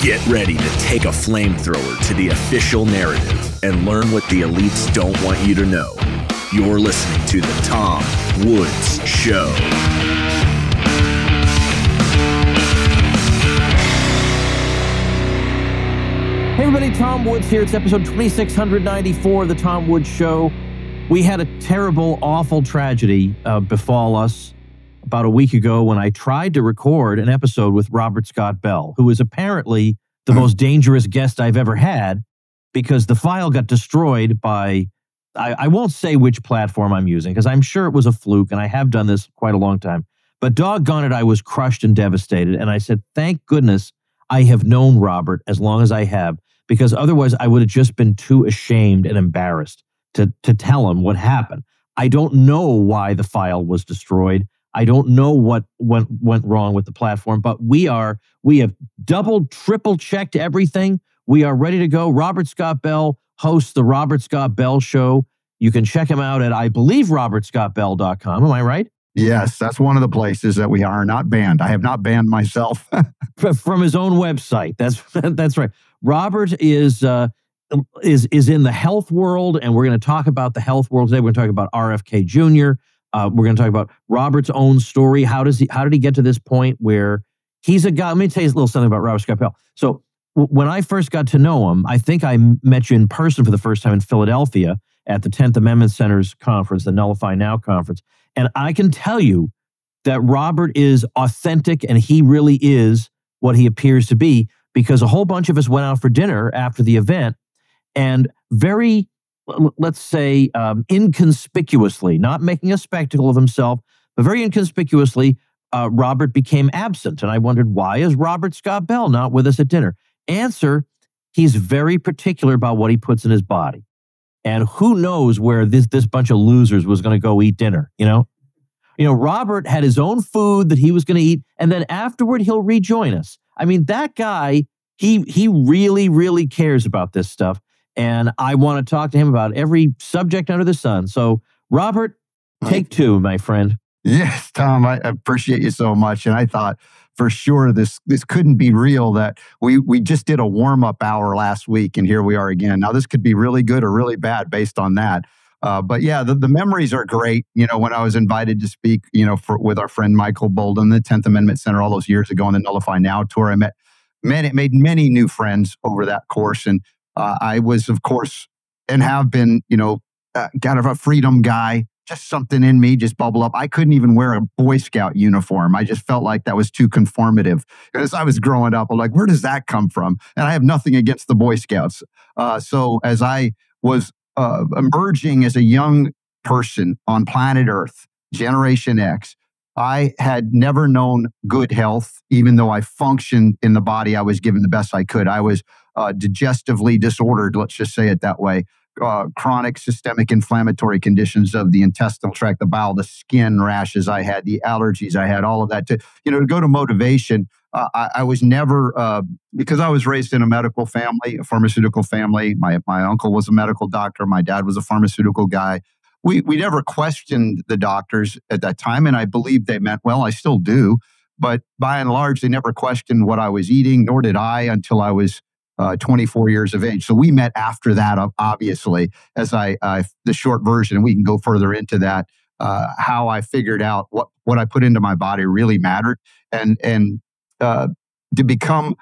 Get ready to take a flamethrower to the official narrative and learn what the elites don't want you to know. You're listening to The Tom Woods Show. Hey everybody, Tom Woods here. It's episode 2694 of The Tom Woods Show. We had a terrible, awful tragedy befall us about a week ago when I tried to record an episode with Robert Scott Bell, who is apparently the most dangerous guest I've ever had, because the file got destroyed by, I won't say which platform I'm using, because I'm sure it was a fluke, and I have done this quite a long time. But doggone it, I was crushed and devastated. And I said, thank goodness I have known Robert as long as I have, because otherwise I would have just been too ashamed and embarrassed to tell him what happened. I don't know why the file was destroyed. I don't know what went wrong with the platform, but we have double, triple checked everything. We are ready to go. Robert Scott Bell hosts the Robert Scott Bell Show. You can check him out at, I believe, robertscottbell.com. Am I right? Yes, that's one of the places that we are not banned. I have not banned myself. From his own website. That's right. Robert is in the health world, and we're going to talk about the health world today. We're going to talk about RFK Jr. We're going to talk about Robert's own story. How did he get to this point where he's a guy? Let me tell you a little something about Robert Scott Bell. So when I first got to know him, I think I met you in person for the first time in Philadelphia at the 10th Amendment Center's conference, the Nullify Now conference. And I can tell you that Robert is authentic, and he really is what he appears to be, because a whole bunch of us went out for dinner after the event, and very, let's say, inconspicuously, not making a spectacle of himself, but very inconspicuously, Robert became absent. And I wondered, why is Robert Scott Bell not with us at dinner? Answer, he's very particular about what he puts in his body. And who knows where this bunch of losers was going to go eat dinner, you know? Robert had his own food that he was going to eat, and then afterward, he'll rejoin us. I mean, that guy, he really, really cares about this stuff. And I want to talk to him about every subject under the sun. So, Robert, take two, my friend. Yes, Tom, I appreciate you so much. And I thought for sure this couldn't be real, that we just did a warm-up hour last week, and here we are again. Now, this could be really good or really bad based on that. But yeah, the memories are great. When I was invited to speak, with our friend Michael Bolden, the 10th Amendment Center all those years ago on the Nullify Now tour, I made many new friends over that course. And I was, of course, and have been, kind of a freedom guy. Just something in me just bubble up. I couldn't even wear a Boy Scout uniform. I just felt like that was too conformative. As I was growing up, I'm like, where does that come from? And I have nothing against the Boy Scouts. So as I was emerging as a young person on planet Earth, Generation X, I had never known good health, even though I functioned in the body I was given the best I could. I was digestively disordered, let's just say it that way. Chronic systemic inflammatory conditions of the intestinal tract, the bowel, the skin rashes I had, the allergies I had, all of that. To go to motivation, I was never, because I was raised in a medical family, a pharmaceutical family. My uncle was a medical doctor. My dad was a pharmaceutical guy. We never questioned the doctors at that time, and I believe they meant well. I still do. But by and large, they never questioned what I was eating, nor did I until I was 24 years of age. So we met after that, obviously, as the short version, and we can go further into that, how I figured out what I put into my body really mattered. And to become,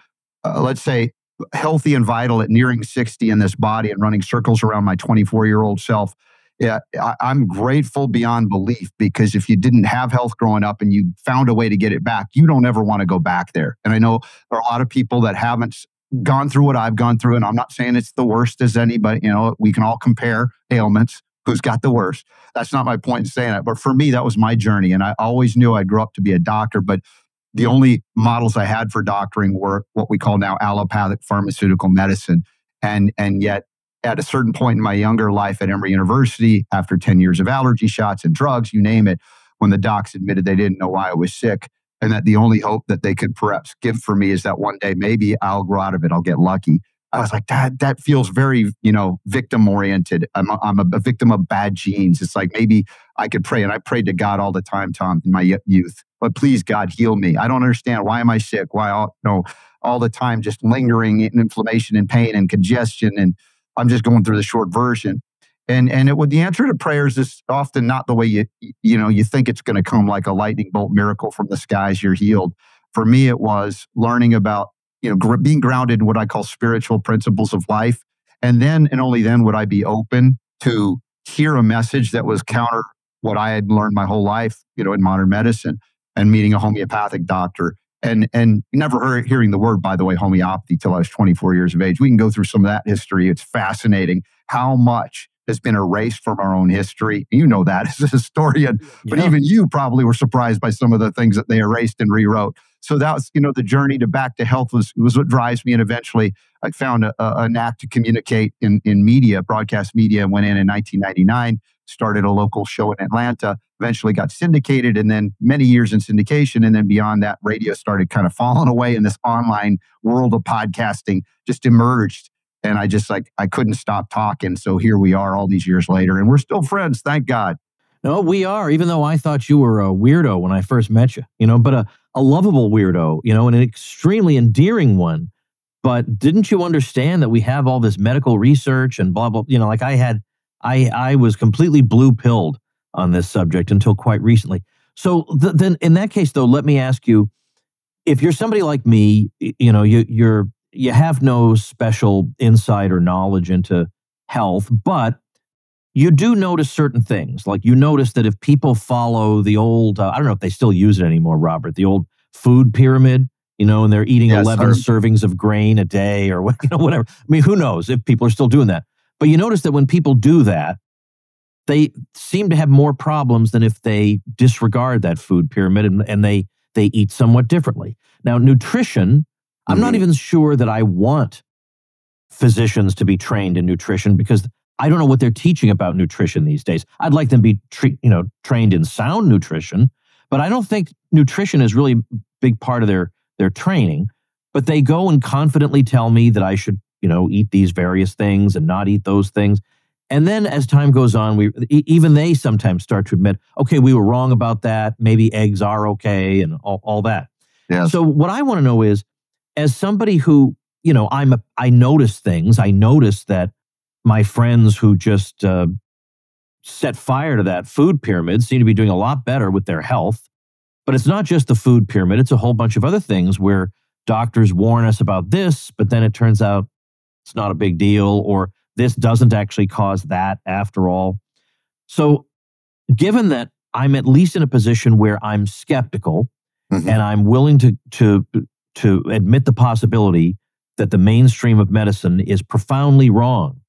let's say, healthy and vital at nearing 60 in this body and running circles around my 24-year-old self, I'm grateful beyond belief, because if you didn't have health growing up and you found a way to get it back, you don't ever want to go back there. And I know there are a lot of people that haven't gone through what I've gone through, and I'm not saying it's the worst as anybody. We can all compare ailments. Who's got the worst? That's not my point in saying that. But for me, that was my journey, and I always knew I grew up to be a doctor. But the only models I had for doctoring were what we call now allopathic pharmaceutical medicine, and yet at a certain point in my younger life at Emory University, after 10 years of allergy shots and drugs, you name it, when the docs admitted they didn't know why I was sick, and that the only hope that they could perhaps give for me is that one day maybe I'll grow out of it, I'll get lucky. I was like, that feels very, victim oriented. I'm a victim of bad genes. It's like maybe I could pray, and I prayed to God all the time, Tom, in my youth. but please, God, heal me. I don't understand. Why am I sick? Why all the time just lingering in inflammation and pain and congestion? And I'm just going through the short version. And the answer to prayers is often not the way you think it's going to come, like a lightning bolt miracle from the skies, you're healed. For me, it was learning about being grounded in what I call spiritual principles of life. And then and only then would I be open to hear a message that was counter what I had learned my whole life, in modern medicine, and meeting a homeopathic doctor. And never hearing the word, by the way, homeopathy, till I was 24 years of age. We can go through some of that history. It's fascinating how much has been erased from our own history. You know that as a historian, but even you probably were surprised by some of the things that they erased and rewrote. So that was, the journey back to health was what drives me. And eventually I found a knack to communicate in media, broadcast media, and went in 1999, started a local show in Atlanta, eventually got syndicated, and then many years in syndication. And then beyond that, radio started kind of falling away, and this online world of podcasting just emerged. And I couldn't stop talking. So here we are all these years later, and we're still friends, thank God. No, we are, even though I thought you were a weirdo when I first met you, but a lovable weirdo, and an extremely endearing one. But didn't you understand that we have all this medical research and blah, blah, like I was completely blue-pilled on this subject until quite recently. So then in that case, though, let me ask you, if you're somebody like me, you have no special insight or knowledge into health, but you do notice certain things. Like you notice that if people follow the old, I don't know if they still use it anymore, Robert, the old food pyramid, and they're eating 11 servings of grain a day or whatever. I mean, who knows if people are still doing that. But you notice that when people do that, they seem to have more problems than if they disregard that food pyramid and they eat somewhat differently. Now, nutrition, I'm not even sure that I want physicians to be trained in nutrition because I don't know what they're teaching about nutrition these days. I'd like them to be trained in sound nutrition, but I don't think nutrition is really a big part of their training. But they go and confidently tell me that I should, eat these various things and not eat those things. And then as time goes on, even they sometimes start to admit, okay, we were wrong about that. Maybe eggs are okay and all that. Yes. So what I want to know is, as somebody who, I notice things. I notice that my friends who just set fire to that food pyramid seem to be doing a lot better with their health. But it's not just the food pyramid. It's a whole bunch of other things where doctors warn us about this, but then it turns out it's not a big deal, or this doesn't actually cause that after all. So given that I'm at least in a position where I'm skeptical and I'm willing to admit the possibility that the mainstream of medicine is profoundly wrong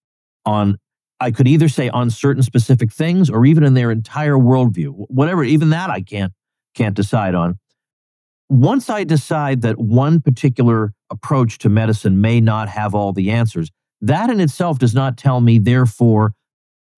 on, I could either say on certain specific things or even in their entire worldview, whatever, even that I can't decide on. Once I decide that one particular approach to medicine may not have all the answers, that in itself does not tell me, therefore,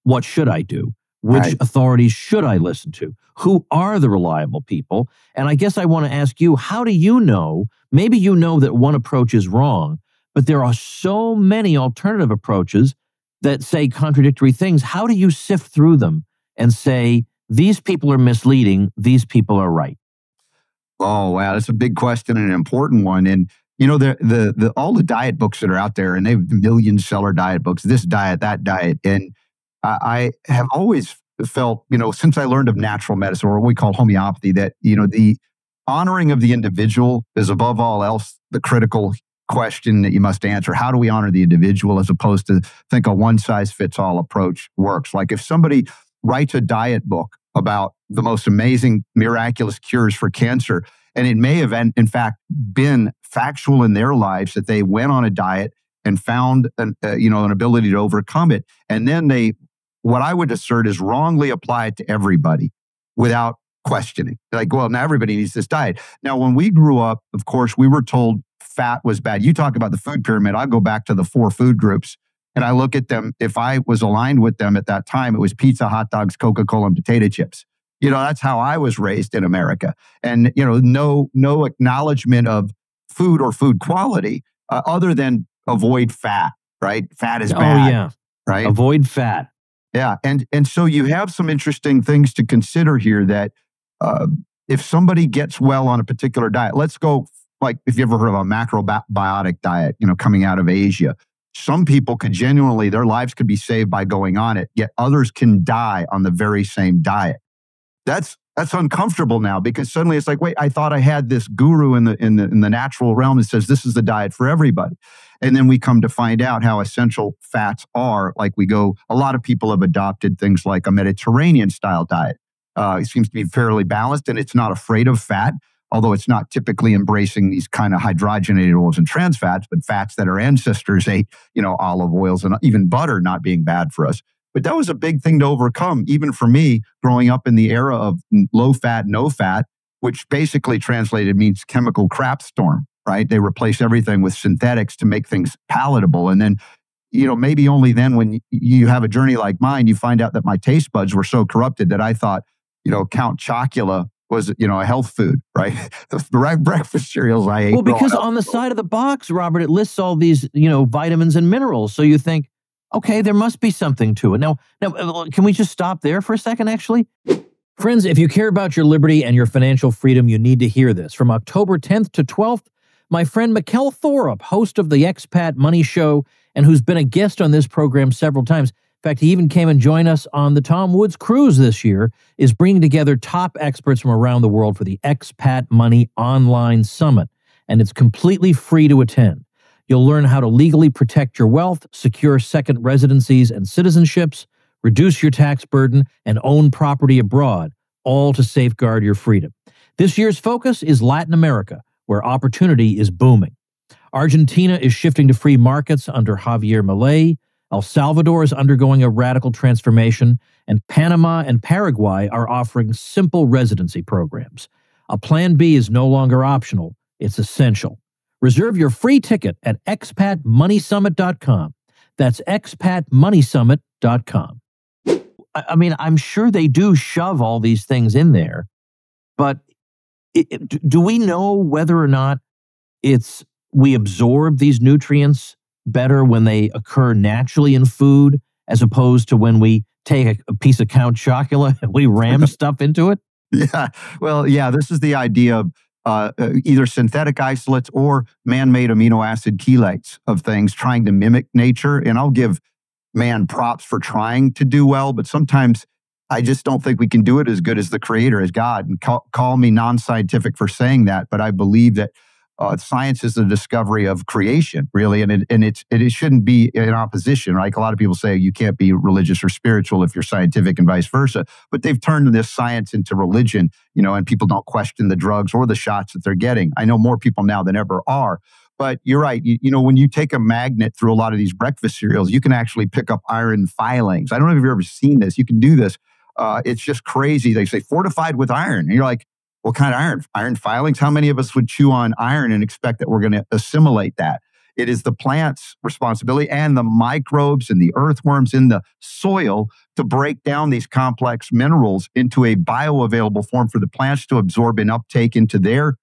what should I do? Which authorities should I listen to? Who are the reliable people? And I guess I want to ask you, how do you know, maybe you know that one approach is wrong, but there are so many alternative approaches that say contradictory things. How do you sift through them and say, these people are misleading, these people are right? Oh, wow. That's a big question and an important one. And, all the diet books that are out there, and they have million-seller diet books, this diet, that diet. And I have always felt, since I learned of natural medicine, or what we call homeopathy, that, the honoring of the individual is above all else the critical question that you must answer. How do we honor the individual as opposed to think a one-size-fits-all approach works? Like if somebody writes a diet book about the most amazing, miraculous cures for cancer, and it may have, in fact, been factual in their lives that they went on a diet and found an ability to overcome it. And then what I would assert is wrongly apply it to everybody without questioning. Like, well, now everybody needs this diet. Now, when we grew up, of course, we were told fat was bad. You talk about the food pyramid. I go back to the 4 food groups and I look at them. If I was aligned with them at that time, it was pizza, hot dogs, Coca-Cola, and potato chips. That's how I was raised in America. And, no acknowledgement of food or food quality other than avoid fat, right? Fat is bad. Oh, yeah. Right? Avoid fat. Yeah. And so you have some interesting things to consider here that if somebody gets well on a particular diet, let's go, like if you ever heard of a macrobiotic diet, coming out of Asia, some people could genuinely, their lives could be saved by going on it, yet others can die on the very same diet. That's uncomfortable now, because suddenly it's like, wait, I thought I had this guru in the natural realm that says this is the diet for everybody. And then we come to find out how essential fats are. Like a lot of people have adopted things like a Mediterranean style diet. It seems to be fairly balanced, and it's not afraid of fat, although it's not typically embracing these kind of hydrogenated oils and trans fats, but fats that our ancestors ate, olive oils and even butter not being bad for us. But that was a big thing to overcome, even for me, growing up in the era of low fat, no fat, which basically translated means chemical crap storm, right? They replace everything with synthetics to make things palatable. And then, maybe only then when you have a journey like mine, you find out that my taste buds were so corrupted that I thought, Count Chocula was, a health food, right? The breakfast cereals I ate. Well, because on the side of the box, Robert, it lists all these, vitamins and minerals. So you think, okay, there must be something to it. Now, can we just stop there for a second, actually? Friends, if you care about your liberty and your financial freedom, you need to hear this. From October 10th to 12th, my friend Mikkel Thorup, host of the Expat Money Show, and who's been a guest on this program several times. In fact, he even came and joined us on the Tom Woods Cruise this year, is bringing together top experts from around the world for the Expat Money Online Summit. And it's completely free to attend. You'll learn how to legally protect your wealth, secure second residencies and citizenships, reduce your tax burden, and own property abroad, all to safeguard your freedom. This year's focus is Latin America, where opportunity is booming. Argentina is shifting to free markets under Javier Milei. El Salvador is undergoing a radical transformation, and Panama and Paraguay are offering simple residency programs. A Plan B is no longer optional, it's essential. Reserve your free ticket at expatmoneysummit.com. That's expatmoneysummit.com. I mean, I'm sure they do shove all these things in there, but do we know whether or not we absorb these nutrients better when they occur naturally in food, as opposed to when we take a piece of Count Chocula and we ram stuff into it? Yeah. Well, yeah, this is the idea of either synthetic isolates or man-made amino acid chelates of things trying to mimic nature. And I'll give man props for trying to do well, but sometimes I just don't think we can do it as good as the Creator, as God. And call me non-scientific for saying that, but I believe that science is the discovery of creation, really, and it shouldn't be in opposition, right? A lot of people say you can't be religious or spiritual if you're scientific and vice versa, but they've turned this science into religion, and people don't question the drugs or the shots that they're getting. I know more people now than ever are, but you're right. When you take a magnet through a lot of these breakfast cereals, you can actually pick up iron filings. I don't know if you've ever seen this. You can do this. It's just crazy. They say fortified with iron, and you're like, what kind of iron? Iron filings? How many of us would chew on iron and expect that we're going to assimilate that? It is the plant's responsibility and the microbes and the earthworms in the soil to break down these complex minerals into a bioavailable form for the plants to absorb and uptake into their,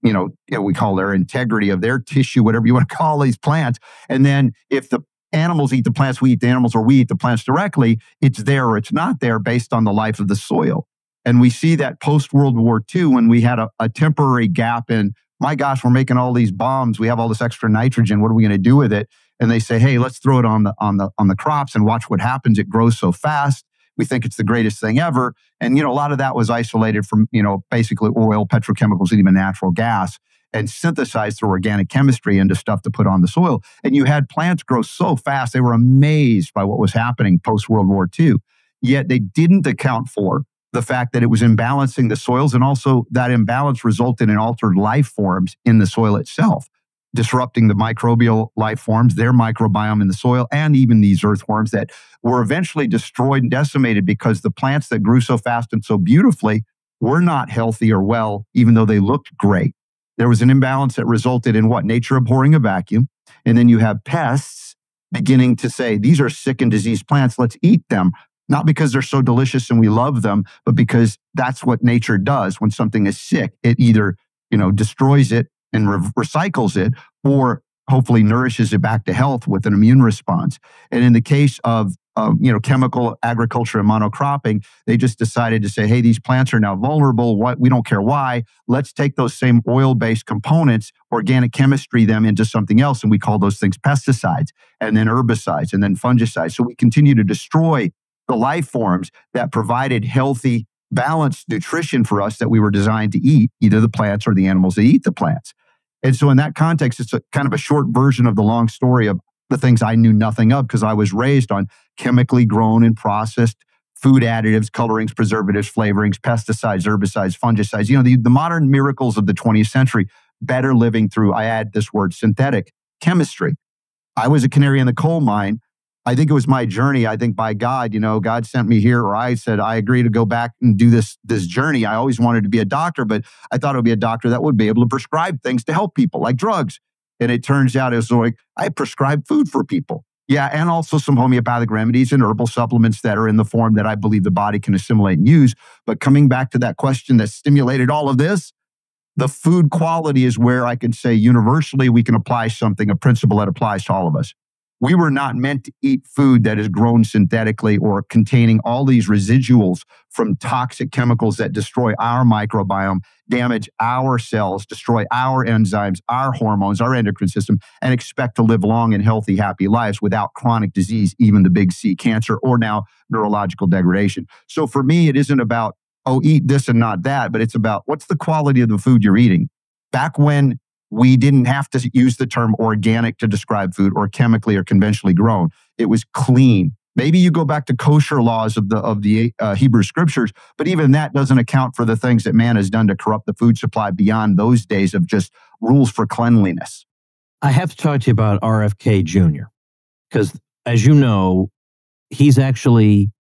we call their integrity of their tissue, whatever you want to call these plants. And then if the animals eat the plants, we eat the animals, or we eat the plants directly, it's there or it's not there based on the life of the soil. And we see that post-World War II, when we had a temporary gap in, my gosh, we're making all these bombs, we have all this extra nitrogen, what are we going to do with it? And they say, hey, let's throw it on the crops and watch what happens. It grows so fast. We think it's the greatest thing ever. And, a lot of that was isolated from, basically oil, petrochemicals, and even natural gas, and synthesized through organic chemistry into stuff to put on the soil. And you had plants grow so fast, they were amazed by what was happening post-World War II. Yet they didn't account for the fact that it was imbalancing the soils, and also that imbalance resulted in altered life forms in the soil itself, disrupting the microbial life forms, their microbiome in the soil, and even these earthworms that were eventually destroyed and decimated because the plants that grew so fast and so beautifully were not healthy or well, even though they looked great. There was an imbalance that resulted in what? Nature abhorring a vacuum. And then you have pests beginning to say, these are sick and diseased plants, let's eat them. Not because they're so delicious and we love them, but because that's what nature does. When something is sick, it either, destroys it and recycles it, or hopefully nourishes it back to health with an immune response. And in the case of chemical agriculture and monocropping, they just decided to say, hey, these plants are now vulnerable. We don't care why. Let's take those same oil-based components, organic chemistry them into something else. And we call those things pesticides, and then herbicides, and then fungicides. So we continue to destroy the life forms that provided healthy, balanced nutrition for us that we were designed to eat, either the plants or the animals that eat the plants. And so in that context, it's kind of a short version of the long story of the things I knew nothing of, because I was raised on chemically grown and processed food additives, colorings, preservatives, flavorings, pesticides, herbicides, fungicides, the modern miracles of the 20th century, better living through, I add this word, synthetic chemistry. I was a canary in the coal mine. I think it was my journey. I think by God, God sent me here, or I said, I agree to go back and do this journey. I always wanted to be a doctor, but I thought it would be a doctor that would be able to prescribe things to help people, like drugs. And it turns out it was like, I prescribe food for people. Yeah, and also some homeopathic remedies and herbal supplements that are in the form that I believe the body can assimilate and use. But coming back to that question that stimulated all of this, the food quality is where I can say universally we can apply something, a principle that applies to all of us. We were not meant to eat food that is grown synthetically or containing all these residuals from toxic chemicals that destroy our microbiome, damage our cells, destroy our enzymes, our hormones, our endocrine system, and expect to live long and healthy, happy lives without chronic disease, even the big C, cancer, or now neurological degradation. So for me, it isn't about, eat this and not that, but it's about what's the quality of the food you're eating. Back when we didn't have to use the term organic to describe food, or chemically or conventionally grown. It was clean. Maybe you go back to kosher laws of the Hebrew scriptures, but even that doesn't account for the things that man has done to corrupt the food supply beyond those days of just rules for cleanliness. I have to talk to you about RFK Jr., because as you know, he's actually,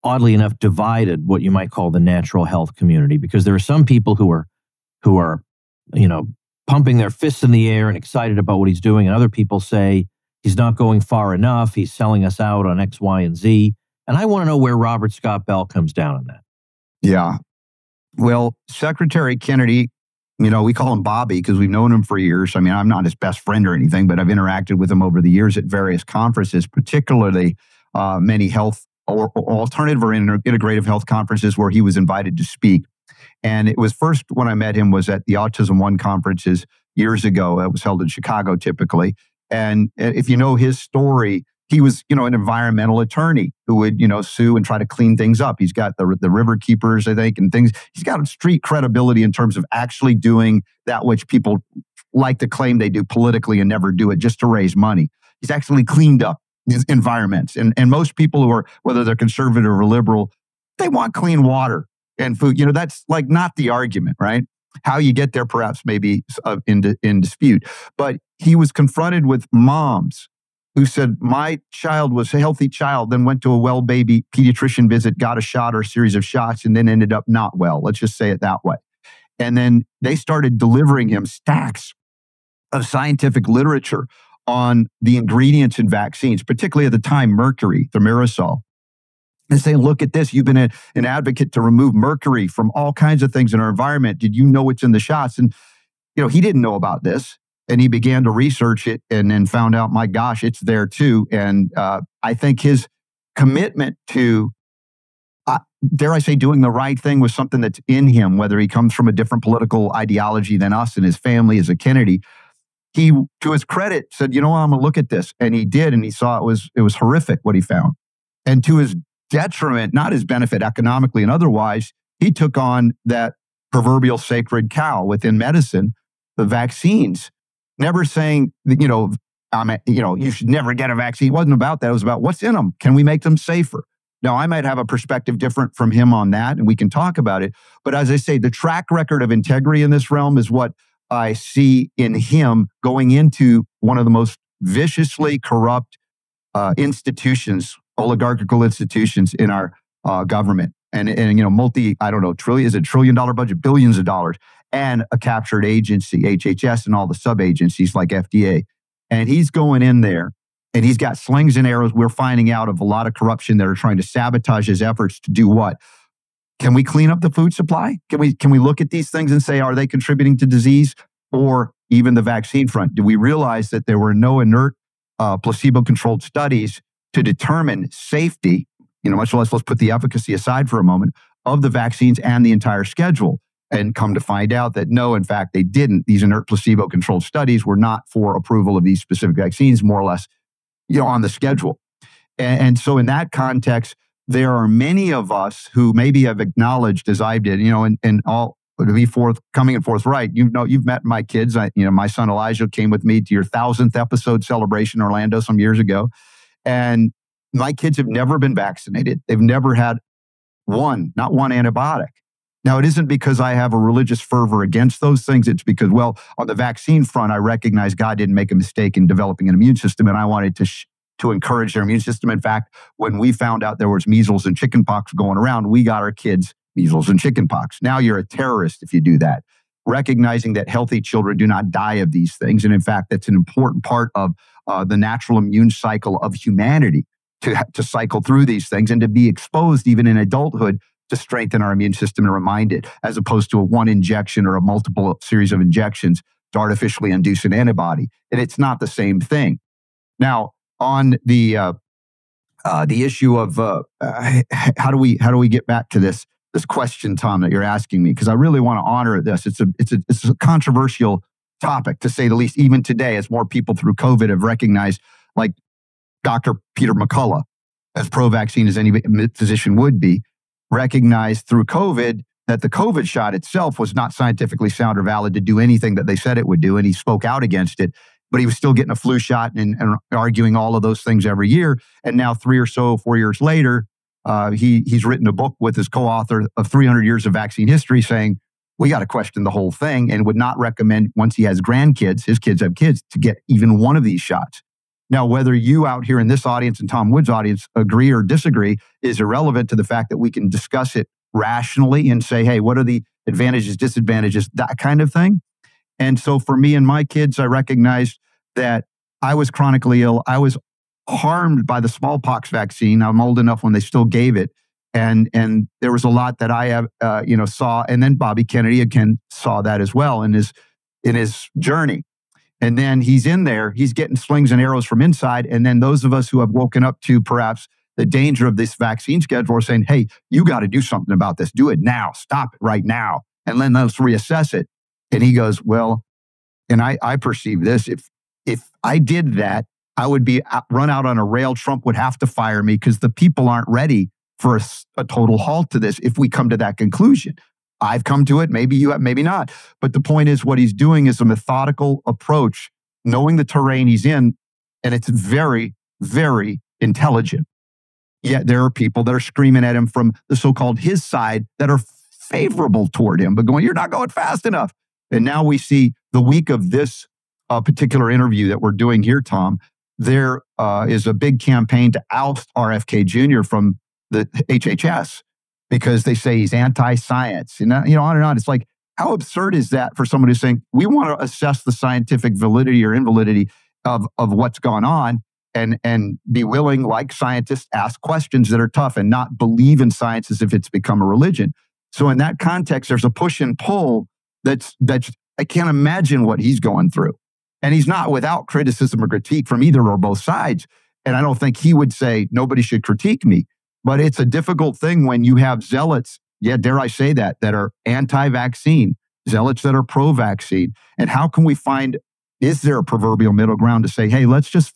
oddly enough, divided what you might call the natural health community, because there are some people who are pumping their fists in the air and excited about what he's doing. And other people say he's not going far enough. He's selling us out on X, Y, and Z. And I want to know where Robert Scott Bell comes down on that. Yeah. Well, Secretary Kennedy, we call him Bobby because we've known him for years. I mean, I'm not his best friend or anything, but I've interacted with him over the years at various conferences, particularly many health or alternative or integrative health conferences where he was invited to speak. And it was first when I met him was at the Autism One conferences years ago. It was held in Chicago typically. And if you know his story, he was, an environmental attorney who would, sue and try to clean things up. He's got the river keepers, I think, and things. He's got street credibility in terms of actually doing that which people like to claim they do politically and never do it just to raise money. He's actually cleaned up these environments. And most people who are, whether they're conservative or liberal, they want clean water and food. That's like not the argument, right? How you get there perhaps maybe in dispute. But he was confronted with moms who said, my child was a healthy child, then went to a well baby pediatrician visit, got a shot or a series of shots, and then ended up not well. Let's just say it that way. And then they started delivering him stacks of scientific literature on the ingredients in vaccines, particularly at the time, mercury, thimerosal. And saying, look at this, you've been an advocate to remove mercury from all kinds of things in our environment. Did you know what's in the shots? And, he didn't know about this. And he began to research it and then found out, my gosh, it's there too. And I think his commitment to, dare I say, doing the right thing was something that's in him, whether he comes from a different political ideology than us and his family as a Kennedy. He, to his credit, said, I'm going to look at this. And he did. And he saw it was horrific what he found. And to his detriment, not his benefit economically and otherwise, he took on that proverbial sacred cow within medicine, the vaccines. Never saying that, you should never get a vaccine. It wasn't about that. It was about what's in them. Can we make them safer? Now, I might have a perspective different from him on that, and we can talk about it. But as I say, the track record of integrity in this realm is what I see in him going into one of the most viciously corrupt institutions, oligarchical institutions in our government. And $1 trillion budget, billions of dollars, and a captured agency, HHS, and all the sub-agencies like FDA. And he's going in there, and he's got slings and arrows. We're finding out of a lot of corruption that are trying to sabotage his efforts to do what? Can we clean up the food supply? Can we look at these things and say, are they contributing to disease? Or even the vaccine front? Do we realize that there were no inert placebo-controlled studies to determine safety, much less let's put the efficacy aside for a moment, of the vaccines and the entire schedule. And come to find out that no, in fact, they didn't. These inert placebo-controlled studies were not for approval of these specific vaccines, more or less, on the schedule. And so in that context, there are many of us who maybe have acknowledged, as I did, and all to be forthcoming and forthright. You've met my kids. My son Elijah came with me to your 1,000th episode celebration in Orlando some years ago. And my kids have never been vaccinated. They've never had not one antibiotic. Now, it isn't because I have a religious fervor against those things. It's because, on the vaccine front, I recognize God didn't make a mistake in developing an immune system, and I wanted to encourage their immune system. In fact, when we found out there was measles and chickenpox going around, we got our kids measles and chickenpox. Now you're a terrorist if you do that. Recognizing that healthy children do not die of these things. And in fact, that's an important part of the natural immune cycle of humanity to cycle through these things and to be exposed even in adulthood to strengthen our immune system and remind it, as opposed to a one injection or a multiple series of injections to artificially induce an antibody. And it's not the same thing. Now, on the issue of how do we get back to this question, Tom, that you're asking me, because I really want to honor this. It's a controversial topic, to say the least, even today, as more people through COVID have recognized, like Dr. Peter McCullough, as pro-vaccine as any physician would be, recognized through COVID that the COVID shot itself was not scientifically sound or valid to do anything that they said it would do, and he spoke out against it. But he was still getting a flu shot and arguing all of those things every year. And now 4 years later, he's written a book with his co-author of 300 years of vaccine history saying, we got to question the whole thing, and would not recommend, once he has grandkids, his kids have kids, to get even one of these shots. Now, whether you out here in this audience and Tom Wood's audience agree or disagree is irrelevant to the fact that we can discuss it rationally and say, hey, what are the advantages, disadvantages, that kind of thing. And so for me and my kids, I recognized that I was chronically ill. I was harmed by the smallpox vaccine. I'm old enough when they still gave it. And there was a lot that I have, saw. And then Bobby Kennedy again saw that as well in his journey. And then he's in there, he's getting slings and arrows from inside. And then those of us who have woken up to perhaps the danger of this vaccine schedule are saying, hey, you got to do something about this. Do it now. Stop it right now. And then let's reassess it. And he goes, well, and I perceive this, if I did that, I would be run out on a rail. Trump would have to fire me because the people aren't ready for a total halt to this if we come to that conclusion. I've come to it. Maybe you have, maybe not. But the point is, what he's doing is a methodical approach, knowing the terrain he's in, and it's very, very intelligent. Yet there are people that are screaming at him from the so-called his side that are favorable toward him, but going, you're not going fast enough. And now we see the week of this particular interview that we're doing here, Tom, there is a big campaign to oust RFK Jr. from the HHS because they say he's anti-science. And on and on. It's like, how absurd is that for someone who's saying, we want to assess the scientific validity or invalidity of what's gone on and be willing, like scientists, ask questions that are tough and not believe in science as if it's become a religion. So in that context, there's a push and pull that's I can't imagine what he's going through. And he's not without criticism or critique from either or both sides. And I don't think he would say, nobody should critique me. But it's a difficult thing when you have zealots, dare I say that are anti-vaccine, zealots that are pro-vaccine. And how can we find, is there a proverbial middle ground to say, hey, let's just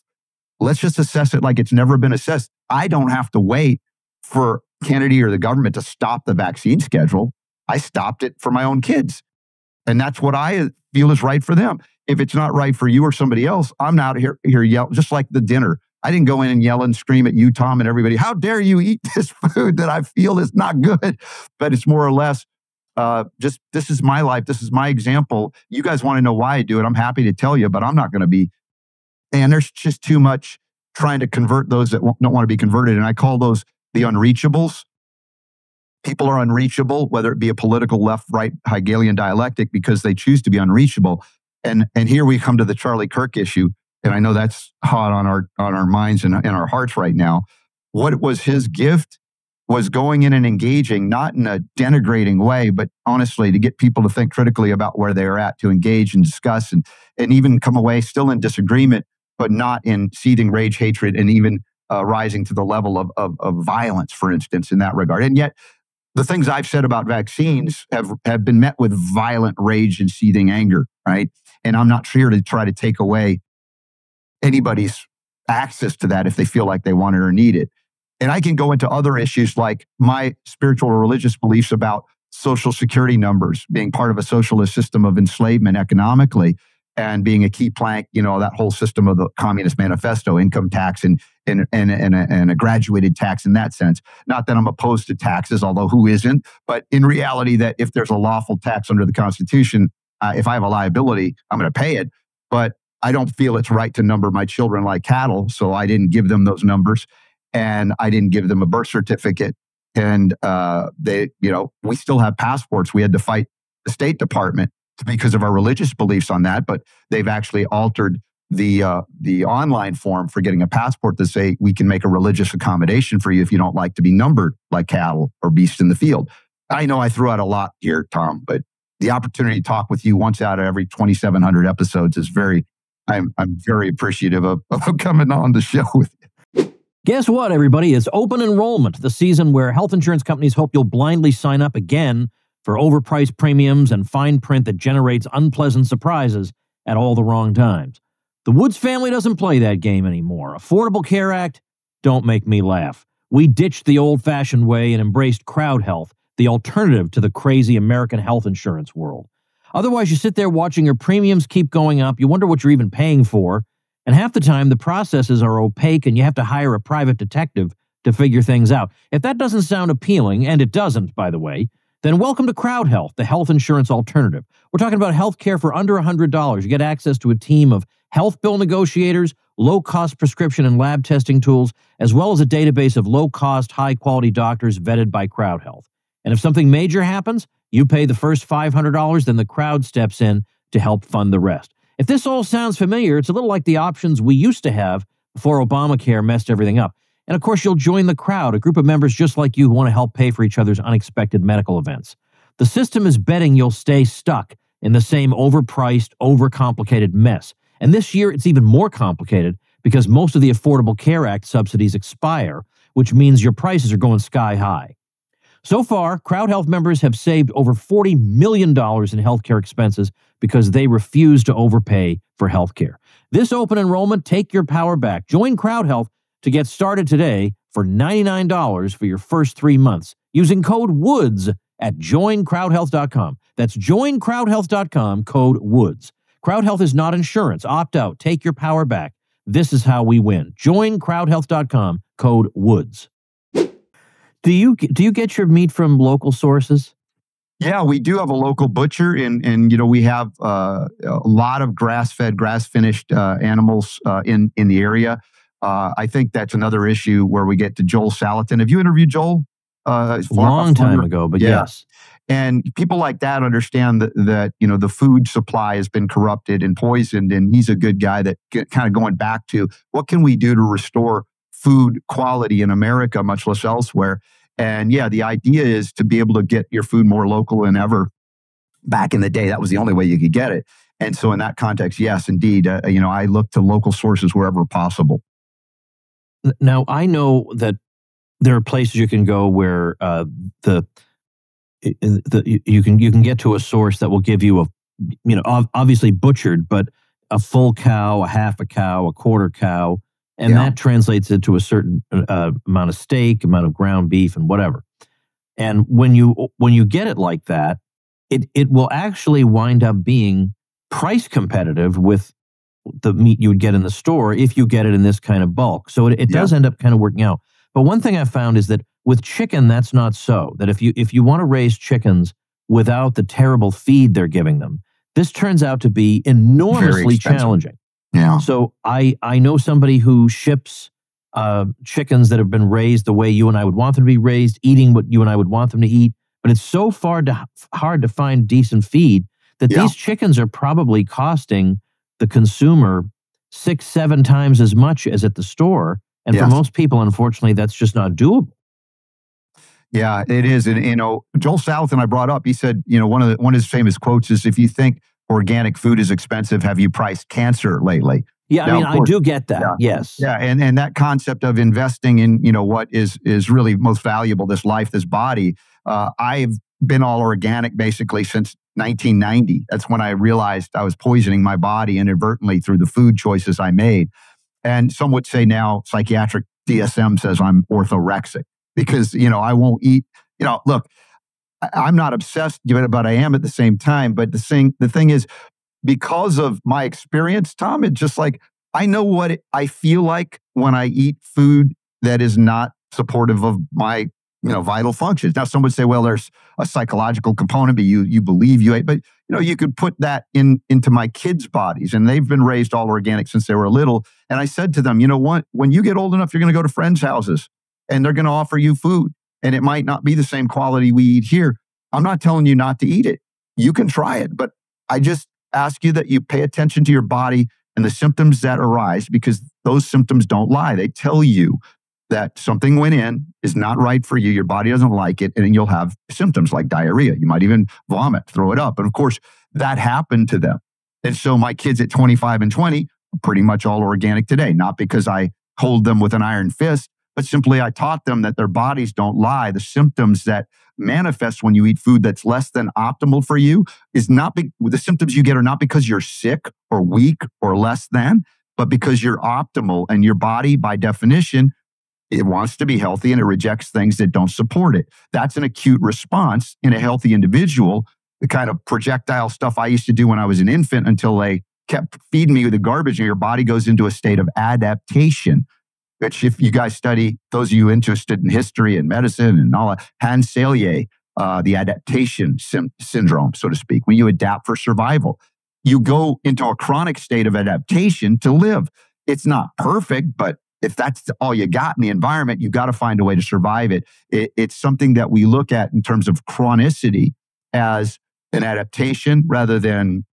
assess it like it's never been assessed. I don't have to wait for Kennedy or the government to stop the vaccine schedule. I stopped it for my own kids. And that's what I feel is right for them. If it's not right for you or somebody else, I'm not here yelling, just like the dinner. I didn't go in and yell and scream at you, Tom, and everybody, how dare you eat this food that I feel is not good? But it's more or less just, this is my life. This is my example. You guys want to know why I do it. I'm happy to tell you, but I'm not going to be. And there's just too much trying to convert those that don't want to be converted. And I call those the unreachables. People are unreachable, whether it be a political left-right Hegelian dialectic, because they choose to be unreachable. And here we come to the Charlie Kirk issue. And I know that's hot on our minds and in our hearts right now. What was his gift was going in and engaging, not in a denigrating way, but honestly to get people to think critically about where they are at, to engage and discuss and even come away still in disagreement, but not in seething rage, hatred, and even rising to the level of violence, for instance, in that regard. And yet, the things I've said about vaccines have been met with violent rage and seething anger, right? And I'm not here to try to take away anybody's access to that if they feel like they want it or need it. And I can go into other issues like my spiritual or religious beliefs about Social Security numbers, being part of a socialist system of enslavement economically, and being a key plank, that whole system of the Communist Manifesto, income tax and a graduated tax in that sense. Not that I'm opposed to taxes, although who isn't? But in reality, that if there's a lawful tax under the Constitution, if I have a liability, I'm going to pay it. But I don't feel it's right to number my children like cattle, so I didn't give them those numbers, and I didn't give them a birth certificate. And we still have passports. We had to fight the State Department because of our religious beliefs on that, but they've actually altered the online form for getting a passport to say we can make a religious accommodation for you if you don't like to be numbered like cattle or beasts in the field. I know I threw out a lot here, Tom, but the opportunity to talk with you once out of every 2,700 episodes is I'm very appreciative of coming on the show with you. Guess what, everybody? It's open enrollment, the season where health insurance companies hope you'll blindly sign up again for overpriced premiums and fine print that generates unpleasant surprises at all the wrong times. The Woods family doesn't play that game anymore. Affordable Care Act? Don't make me laugh. We ditched the old-fashioned way and embraced crowd health, the alternative to the crazy American health insurance world. Otherwise, you sit there watching your premiums keep going up, you wonder what you're even paying for, and half the time the processes are opaque and you have to hire a private detective to figure things out. If that doesn't sound appealing, and it doesn't, by the way, then welcome to Crowd Health, the health insurance alternative. We're talking about health care for under $100. You get access to a team of health bill negotiators, low-cost prescription and lab testing tools, as well as a database of low-cost, high-quality doctors vetted by Crowd Health. And if something major happens, you pay the first $500, then the crowd steps in to help fund the rest. If this all sounds familiar, it's a little like the options we used to have before Obamacare messed everything up. And of course, you'll join the crowd, a group of members just like you who want to help pay for each other's unexpected medical events. The system is betting you'll stay stuck in the same overpriced, overcomplicated mess. And this year, it's even more complicated because most of the Affordable Care Act subsidies expire, which means your prices are going sky high. So far, Crowd Health members have saved over $40 million in healthcare expenses because they refuse to overpay for healthcare. This open enrollment, take your power back. Join Crowd Health to get started today for $99 for your first 3 months using code WOODS at joincrowdhealth.com. That's joincrowdhealth.com, code WOODS. Crowd Health is not insurance. Opt out. Take your power back. This is how we win. Joincrowdhealth.com, code WOODS. Do you get your meat from local sources? Yeah, we do have a local butcher, and we have a lot of grass-fed, grass-finished animals in the area. I think that's another issue where we get to Joel Salatin. Have you interviewed Joel? Long time ago, but yeah. Yes. And people like that understand that the food supply has been corrupted and poisoned, and he's a good guy that kind of going back to what can we do to restore food quality in America, much less elsewhere. And yeah, the idea is to be able to get your food more local than ever. Back in the day, that was the only way you could get it. And so in that context, yes, indeed, I look to local sources wherever possible. Now, I know that there are places you can go where you can get to a source that will give you obviously butchered, but a full cow, a half a cow, a quarter cow, and that translates into a certain amount of steak, amount of ground beef, and whatever. And when you get it like that, it will actually wind up being price competitive with the meat you would get in the store if you get it in this kind of bulk. So it does end up kind of working out. But one thing I've found is that with chicken, that's not so. That if you want to raise chickens without the terrible feed they're giving them, this turns out to be enormously challenging. Yeah. So I know somebody who ships chickens that have been raised the way you and I would want them to be raised, eating what you and I would want them to eat. But it's so hard to find decent feed that these chickens are probably costing the consumer 6-7 times as much as at the store. And for most people, unfortunately, that's just not doable. Yeah, it is. And, Joel Salatin I brought up, he said, one of his famous quotes is, if you think organic food is expensive, have you priced cancer lately? Yeah, I mean, I do get that. Yeah. Yes. Yeah, and that concept of investing in, what is really most valuable, this life, this body. I've been all organic basically since 1990. That's when I realized I was poisoning my body inadvertently through the food choices I made. And some would say now psychiatric DSM says I'm orthorexic because, I won't eat. Look, I'm not obsessed, but I am at the same time. But the thing is, because of my experience, Tom, it's just like, I know what I feel like when I eat food that is not supportive of my, vital functions. Now, some would say, well, there's a psychological component, but you believe you ate. But, you could put that into my kids' bodies, and they've been raised all organic since they were little. And I said to them, you know what? When you get old enough, you're going to go to friends' houses, and they're going to offer you food, and it might not be the same quality we eat here. I'm not telling you not to eat it. You can try it, but I just ask you that you pay attention to your body and the symptoms that arise, because those symptoms don't lie. They tell you that something went in, is not right for you, your body doesn't like it, and you'll have symptoms like diarrhea. You might even vomit, throw it up. And of course, that happened to them. And so my kids at 25 and 20 are pretty much all organic today, not because I hold them with an iron fist, but simply I taught them that their bodies don't lie. The symptoms that manifest when you eat food that's less than optimal for you is not the symptoms you get are not because you're sick or weak or less than, but because you're optimal, and your body, by definition, it wants to be healthy and it rejects things that don't support it. That's an acute response in a healthy individual, the kind of projectile stuff I used to do when I was an infant until they kept feeding me with the garbage, and your body goes into a state of adaptation, which if you guys study, those of you interested in history and medicine and all that, Hans Selye, the adaptation syndrome, so to speak, when you adapt for survival, you go into a chronic state of adaptation to live. It's not perfect, but if that's all you got in the environment, you got to find a way to survive it. It's something that we look at in terms of chronicity as an adaptation rather than,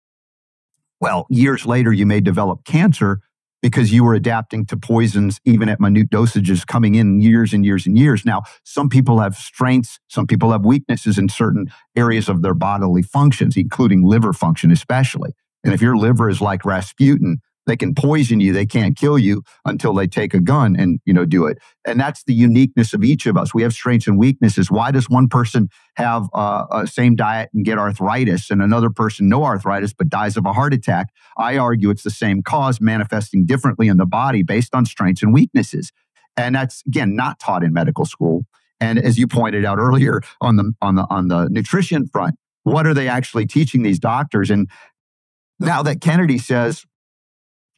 well, years later, you may develop cancer because you were adapting to poisons, even at minute dosages coming in years and years and years. Now, some people have strengths, some people have weaknesses in certain areas of their bodily functions, including liver function especially. And if your liver is like Rasputin, they can poison you. They can't kill you until they take a gun and, do it. And that's the uniqueness of each of us. We have strengths and weaknesses. Why does one person have a same diet and get arthritis and another person no arthritis but dies of a heart attack? I argue it's the same cause manifesting differently in the body based on strengths and weaknesses. And that's, again, not taught in medical school. And as you pointed out earlier on the nutrition front, what are they actually teaching these doctors? And now that Kennedy says,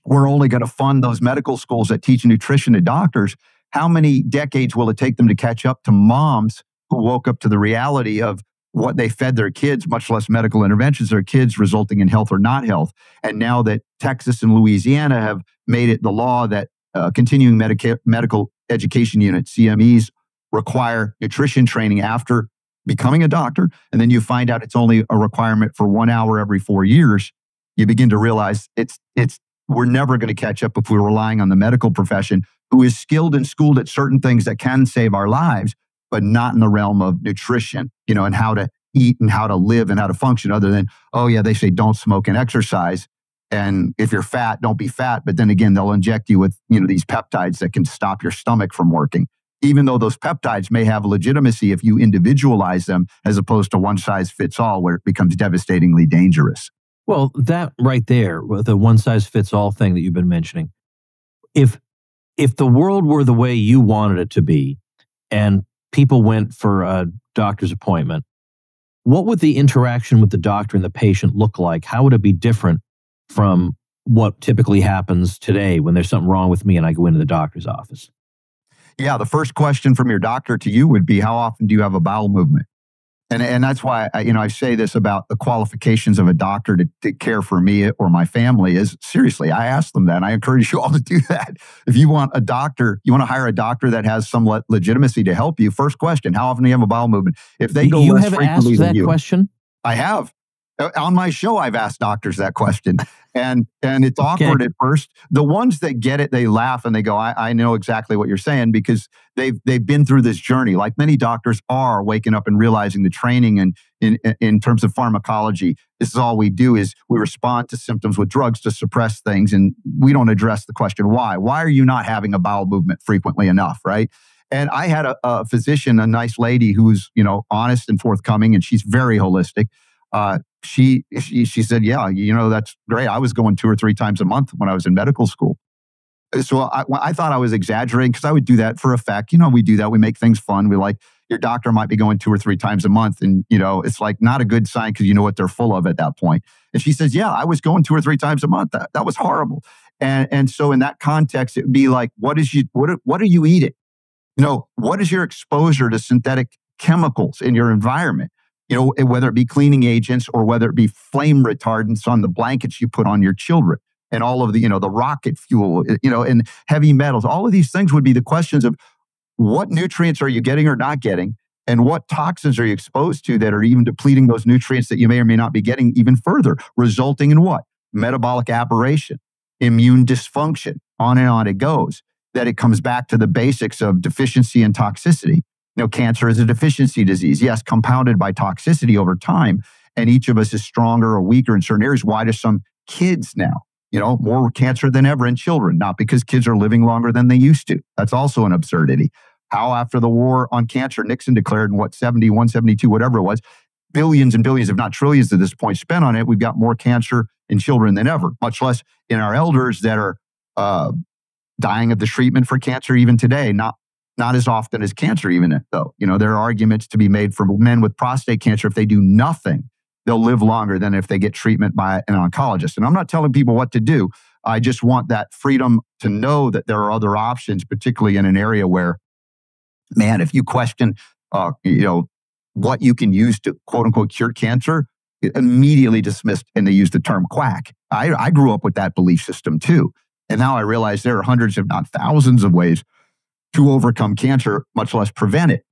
we're only going to fund those medical schools that teach nutrition to doctors, how many decades will it take them to catch up to moms who woke up to the reality of what they fed their kids, much less medical interventions, their kids resulting in health or not health? And now that Texas and Louisiana have made it the law that continuing medical education units, CMEs, require nutrition training after becoming a doctor, and then you find out it's only a requirement for 1 hour every 4 years, you begin to realize we're never going to catch up if we're relying on the medical profession, who is skilled and schooled at certain things that can save our lives, but not in the realm of nutrition, and how to eat and how to live and how to function, other than, oh yeah, they say don't smoke and exercise. And if you're fat, don't be fat. But then again, they'll inject you with, these peptides that can stop your stomach from working. Even though those peptides may have legitimacy if you individualize them, as opposed to one size fits all, where it becomes devastatingly dangerous. Well, that right there, the one-size-fits-all thing that you've been mentioning, if the world were the way you wanted it to be, and people went for a doctor's appointment, what would the interaction with the doctor and the patient look like? How would it be different from what typically happens today when there's something wrong with me and I go into the doctor's office? Yeah, the first question from your doctor to you would be, how often do you have a bowel movement? And that's why I say this about the qualifications of a doctor to care for me or my family is, seriously, I ask them that. And I encourage you all to do that. If you want a doctor, you want to hire a doctor that has some legitimacy to help you, first question, how often do you have a bowel movement? If they go less frequently than you. You have asked that question? I have. On my show, I've asked doctors that question, and it's awkward at first. The ones that get it, they laugh and they go, "I know exactly what you're saying," because they've been through this journey. Like many doctors are waking up and realizing the training and in terms of pharmacology, this is all we do is we respond to symptoms with drugs to suppress things, and we don't address the question why. Why are you not having a bowel movement frequently enough, right? And I had a physician, a nice lady who's honest and forthcoming, and she's very holistic. She said, "Yeah, that's great. I was going 2 or 3 times a month when I was in medical school." So I thought I was exaggerating because I would do that for effect. We do that. We make things fun. We like, your doctor might be going 2 or 3 times a month, and it's like not a good sign because you know what they're full of at that point. And she says, "Yeah, I was going 2 or 3 times a month. That was horrible." And so in that context, it would be like, what are you eating? What is your exposure to synthetic chemicals in your environment? Whether it be cleaning agents or whether it be flame retardants on the blankets you put on your children and all of the rocket fuel, and heavy metals. All of these things would be the questions of what nutrients are you getting or not getting, and what toxins are you exposed to that are even depleting those nutrients that you may or may not be getting even further, resulting in what? Metabolic aberration, immune dysfunction, on and on it goes. That it comes back to the basics of deficiency and toxicity. Cancer is a deficiency disease, yes, compounded by toxicity over time. And each of us is stronger or weaker in certain areas. Why do some kids now, more cancer than ever in children? Not because kids are living longer than they used to. That's also an absurdity. How after the war on cancer, Nixon declared in 71, 72, whatever it was, billions and billions, if not trillions at this point spent on it, we've got more cancer in children than ever, much less in our elders that are dying of the treatment for cancer even today. Not as often as cancer, even though, there are arguments to be made for men with prostate cancer. If they do nothing, they'll live longer than if they get treatment by an oncologist. And I'm not telling people what to do. I just want that freedom to know that there are other options, particularly in an area where, man, if you question, what you can use to quote unquote cure cancer, immediately dismissed, and they use the term quack. I grew up with that belief system too. And now I realize there are hundreds, if not thousands of ways to overcome cancer, much less prevent it.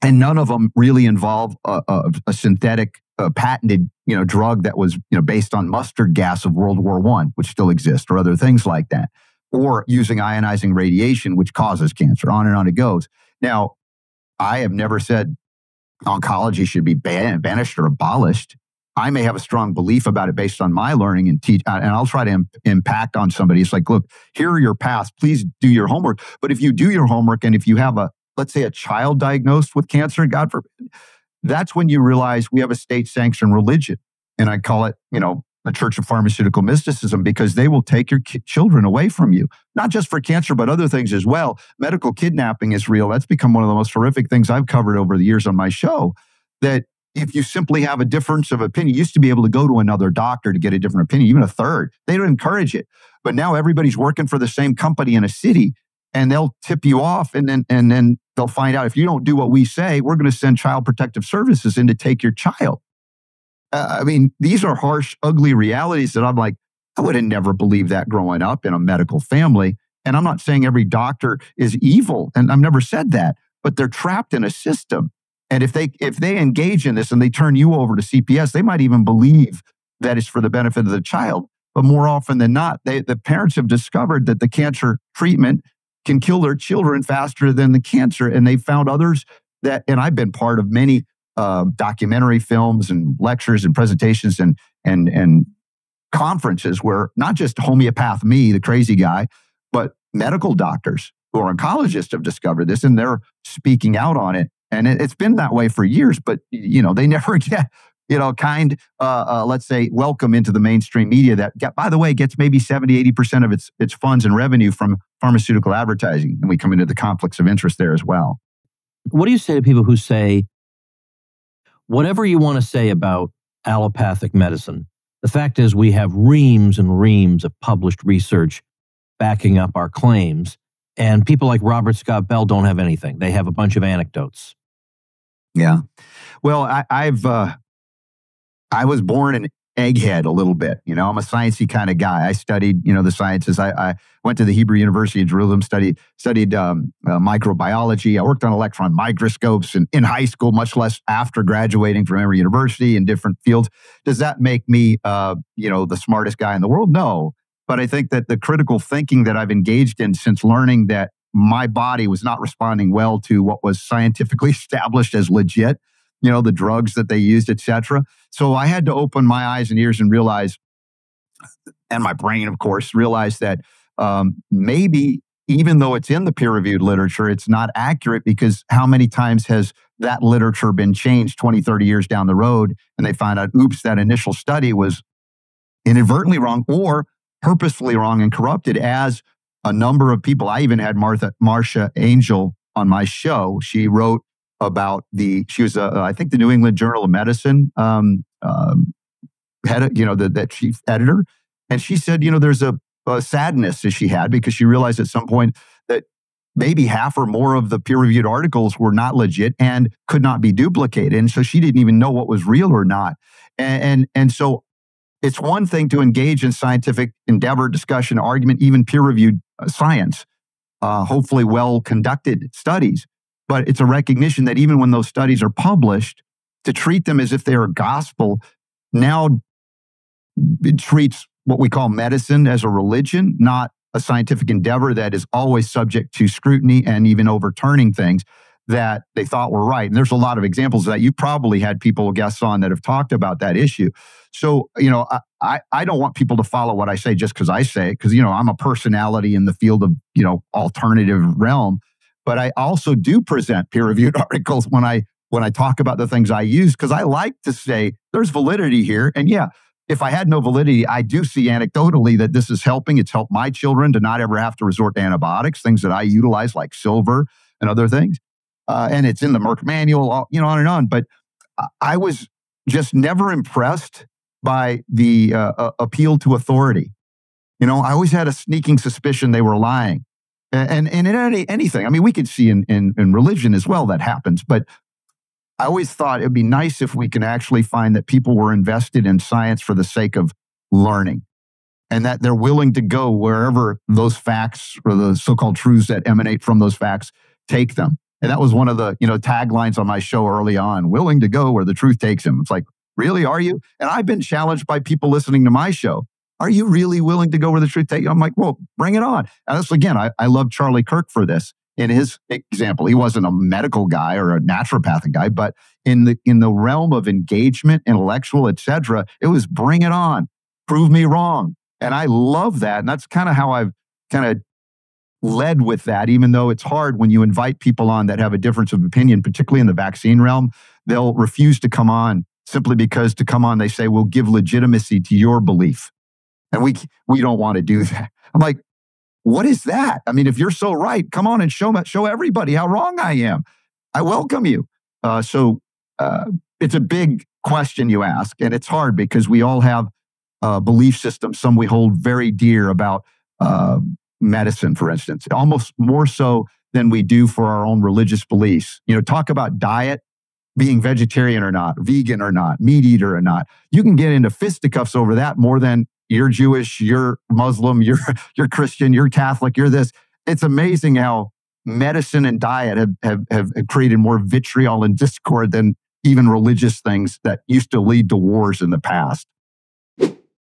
And none of them really involve a synthetic, patented, drug that was, based on mustard gas of World War I, which still exists, or other things like that, or using ionizing radiation, which causes cancer. On and on it goes. Now, I have never said oncology should be banished or abolished. I may have a strong belief about it based on my learning and teach, and I'll try to impact on somebody. It's like, look, here are your paths. Please do your homework. But if you do your homework, and if you have let's say a child diagnosed with cancer, God forbid, that's when you realize we have a state-sanctioned religion. And I call it, the Church of Pharmaceutical Mysticism, because they will take your children away from you, not just for cancer, but other things as well. Medical kidnapping is real. That's become one of the most horrific things I've covered over the years on my show, that if you simply have a difference of opinion, you used to be able to go to another doctor to get a different opinion, even a third. They don't encourage it. But now everybody's working for the same company in a city, and they'll tip you off, and then they'll find out if you don't do what we say, we're going to send Child Protective Services in to take your child. These are harsh, ugly realities that I'm like, I would have never believed that growing up in a medical family. And I'm not saying every doctor is evil, and I've never said that, but they're trapped in a system. And if they engage in this and they turn you over to CPS, they might even believe that it's for the benefit of the child. But more often than not, the parents have discovered that the cancer treatment can kill their children faster than the cancer. And they found others and I've been part of many documentary films and lectures and presentations and conferences where not just homeopath me, the crazy guy, but medical doctors who are oncologists have discovered this, and they're speaking out on it. And it's been that way for years, but, they never get, let's say, welcome into the mainstream media that, by the way, gets maybe 70, 80% of its funds and revenue from pharmaceutical advertising. And we come into the conflicts of interest there as well. What do you say to people who say, whatever you want to say about allopathic medicine, the fact is we have reams and reams of published research backing up our claims, and people like Robert Scott Bell don't have anything. They have a bunch of anecdotes. Yeah. Well, I was born in egghead a little bit. I'm a sciencey kind of guy. I studied, the sciences. I went to the Hebrew University in Jerusalem, studied microbiology. I worked on electron microscopes in high school, much less after graduating from Emory University in different fields. Does that make me, the smartest guy in the world? No. But I think that the critical thinking that I've engaged in since learning that my body was not responding well to what was scientifically established as legit, the drugs that they used, et cetera. So I had to open my eyes and ears and realize, and my brain, of course, realize that maybe even though it's in the peer-reviewed literature, it's not accurate, because how many times has that literature been changed 20, 30 years down the road and they find out, oops, that initial study was inadvertently wrong or purposefully wrong and corrupted, as a number of people. I even had Marcia Angel on my show. She wrote about she was, I think, the New England Journal of Medicine head, the chief editor. And she said, there's a sadness that she had, because she realized at some point that maybe half or more of the peer-reviewed articles were not legit and could not be duplicated. And so she didn't even know what was real or not. And so it's one thing to engage in scientific endeavor, discussion, argument, even peer-reviewed science, hopefully well-conducted studies. But it's a recognition that even when those studies are published, to treat them as if they are gospel, now it treats what we call medicine as a religion, not a scientific endeavor that is always subject to scrutiny and even overturning things that they thought were right. And there's a lot of examples of that. You probably had guests on that have talked about that issue. So, I don't want people to follow what I say just because I say it, because, I'm a personality in the field of, alternative realm. But I also do present peer-reviewed articles when I talk about the things I use, because I like to say there's validity here. And yeah, if I had no validity, I do see anecdotally that this is helping. It's helped my children to not ever have to resort to antibiotics, things that I utilize like silver and other things. And it's in the Merck manual, on and on. But I was just never impressed by the appeal to authority. I always had a sneaking suspicion they were lying. And in anything, I mean, we could see in religion as well that happens. But I always thought it'd be nice if we can actually find that people were invested in science for the sake of learning, and that they're willing to go wherever those facts or the so-called truths that emanate from those facts take them. And that was one of the taglines on my show early on: willing to go where the truth takes him. It's like, really, are you? And I've been challenged by people listening to my show. Are you really willing to go where the truth takes you? I'm like, well, bring it on. And that's, again, I love Charlie Kirk for this. In his example, he wasn't a medical guy or a naturopathic guy, but in the realm of engagement, intellectual, et cetera, it was bring it on, prove me wrong. And I love that. And that's kind of how I've kind of led with that, even though it's hard when you invite people on that have a difference of opinion, particularly in the vaccine realm. They'll refuse to come on simply because to come on, they say, we'll give legitimacy to your belief. And we don't want to do that. I'm like, what is that? I mean, if you're so right, come on and show everybody how wrong I am. I welcome you. So it's a big question you ask, and it's hard because we all have belief systems. Some we hold very dear about medicine, for instance, almost more so than we do for our own religious beliefs. Talk about diet, being vegetarian or not, vegan or not, meat eater or not. You can get into fisticuffs over that more than you're Jewish, you're Muslim, you're Christian, you're Catholic, you're this. It's amazing how medicine and diet have created more vitriol and discord than even religious things that used to lead to wars in the past.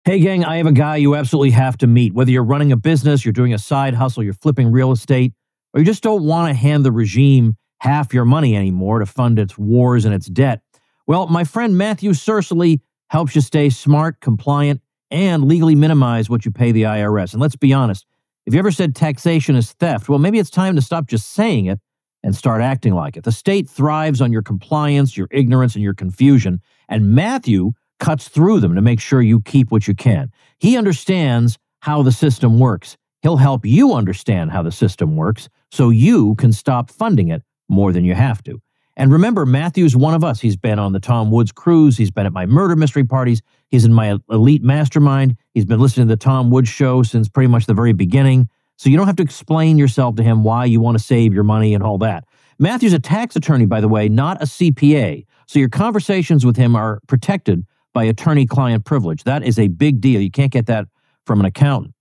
Hey, gang, I have a guy you absolutely have to meet. Whether you're running a business, you're doing a side hustle, you're flipping real estate, or you just don't want to hand the regime half your money anymore to fund its wars and its debt. Well, my friend Matthew Sercely helps you stay smart, compliant, and legally minimize what you pay the IRS. And let's be honest, if you ever said taxation is theft, well, maybe it's time to stop just saying it and start acting like it. The state thrives on your compliance, your ignorance, and your confusion, and Matthew cuts through them to make sure you keep what you can. He understands how the system works. He'll help you understand how the system works so you can stop funding it more than you have to. And remember, Matthew's one of us. He's been on the Tom Woods cruise. He's been at my murder mystery parties. He's in my elite mastermind. He's been listening to the Tom Woods show since pretty much the very beginning. So you don't have to explain yourself to him why you want to save your money and all that. Matthew's a tax attorney, by the way, not a CPA. So your conversations with him are protected by attorney-client privilege. That is a big deal. You can't get that from an accountant.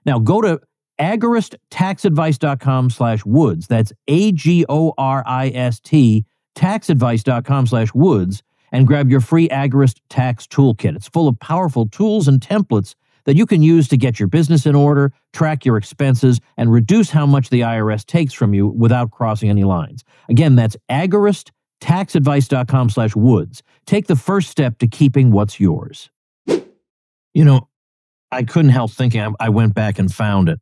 Now, go to agoristaxadvice.com/woods. That's AGORIST, taxadvice.com/woods, and grab your free Agorist Tax Toolkit. It's full of powerful tools and templates that you can use to get your business in order, track your expenses, and reduce how much the IRS takes from you without crossing any lines. Again, that's agoristaxadvice.com/woods. Take the first step to keeping what's yours. You know, I couldn't help thinking, I went back and found it,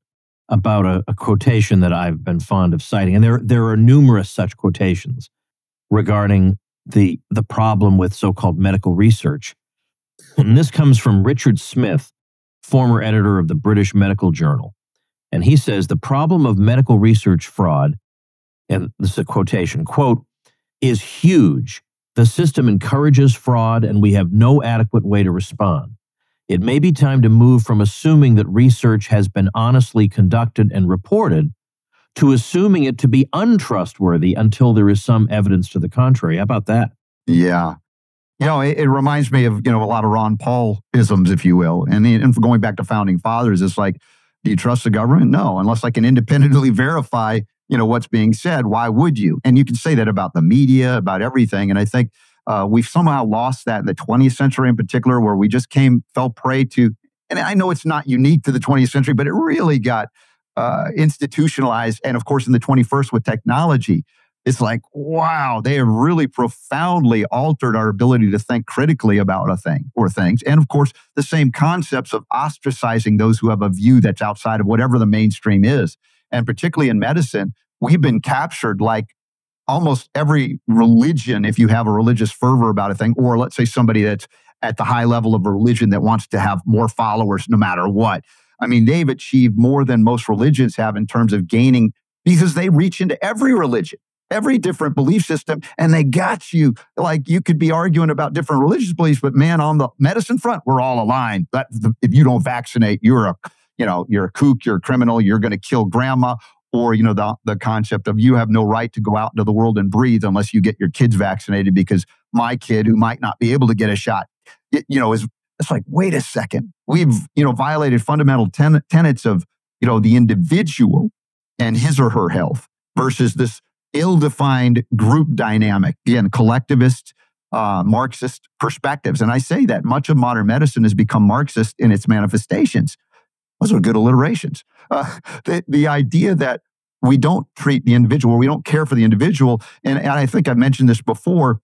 about a quotation that I've been fond of citing. And there are numerous such quotations regarding the problem with so-called medical research. And this comes from Richard Smith, former editor of the British Medical Journal. And he says, the problem of medical research fraud, and this is a quotation, quote, is huge. The system encourages fraud and we have no adequate way to respond. It may be time to move from assuming that research has been honestly conducted and reported to assuming it to be untrustworthy until there is some evidence to the contrary. How about that? Yeah. You know, it reminds me of, a lot of Ron Paul-isms, if you will. And going back to founding fathers, it's like, do you trust the government? No, unless I can independently verify, what's being said. Why would you? And you can say that about the media, about everything. And I think we've somehow lost that in the 20th century in particular, where we just fell prey to, and I know it's not unique to the 20th century, but it really got institutionalized. And of course, in the 21st with technology, it's like, wow, they have really profoundly altered our ability to think critically about a thing or things. And of course, the same concepts of ostracizing those who have a view that's outside of whatever the mainstream is. And particularly in medicine, we've been captured like almost every religion, if you have a religious fervor about a thing, or let's say somebody that's at the high level of a religion that wants to have more followers no matter what. I mean, they've achieved more than most religions have in terms of gaining, because they reach into every religion, every different belief system, and they got you. Like, you could be arguing about different religious beliefs, but man, on the medicine front, we're all aligned. If you don't vaccinate, you're a kook, you're a criminal, you're going to kill grandma. Or, the concept of you have no right to go out into the world and breathe unless you get your kids vaccinated, because my kid who might not be able to get a shot, it's like, wait a second. We've, violated fundamental tenets of, the individual and his or her health versus this ill-defined group dynamic. Again, collectivist, Marxist perspectives. And I say that much of modern medicine has become Marxist in its manifestations. Those are good alliterations. The idea that we don't treat the individual, we don't care for the individual. And I think I've mentioned this before